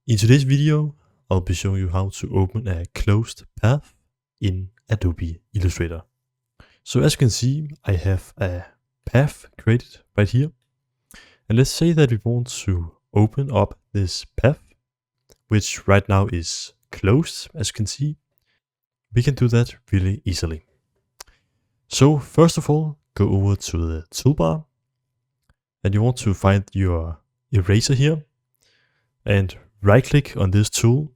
In today's video, I'll be showing you how to open a closed path in Adobe Illustrator. So as you can see, I have a path created right here. And let's say that we want to open up this path, which right now is closed, as you can see. We can do that really easily. So first of all, go over to the toolbar and you want to find your eraser here and right click on this tool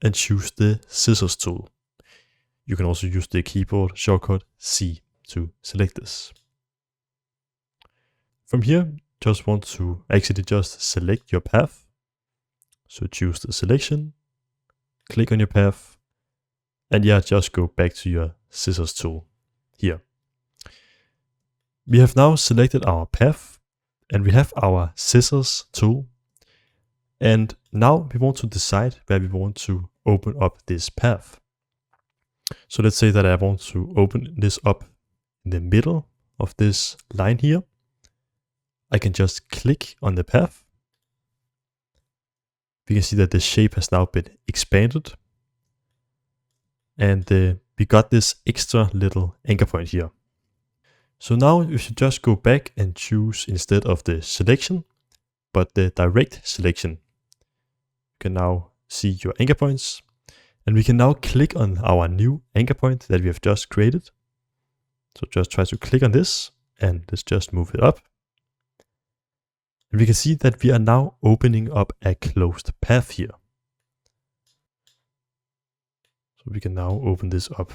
and choose the scissors tool. You can also use the keyboard shortcut C to select this. From here, just want to actually just select your path. So choose the selection, click on your path, and just go back to your scissors tool here. We have now selected our path and we have our scissors tool. And now we want to decide where we want to open up this path. So let's say that I want to open this up in the middle of this line here. I can just click on the path. We can see that the shape has now been expanded. And we got this extra little anchor point here. So now you should just go back and choose instead of the selection, but the direct selection. You can now see your anchor points. And we can now click on our new anchor point that we have just created. So just try to click on this and let's just move it up. And we can see that we are now opening up a closed path here. So we can now open this up.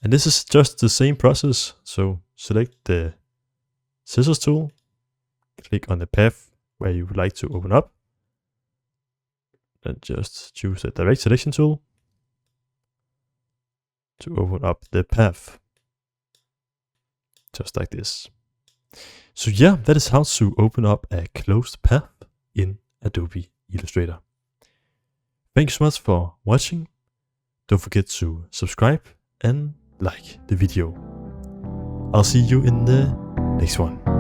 And this is just the same process. So select the scissors tool, click on the path where you would like to open up. Then just choose the direct selection tool to open up the path. Just like this. So that is how to open up a closed path in Adobe Illustrator. Thank you so much for watching. Don't forget to subscribe and like the video. I'll see you in the next one.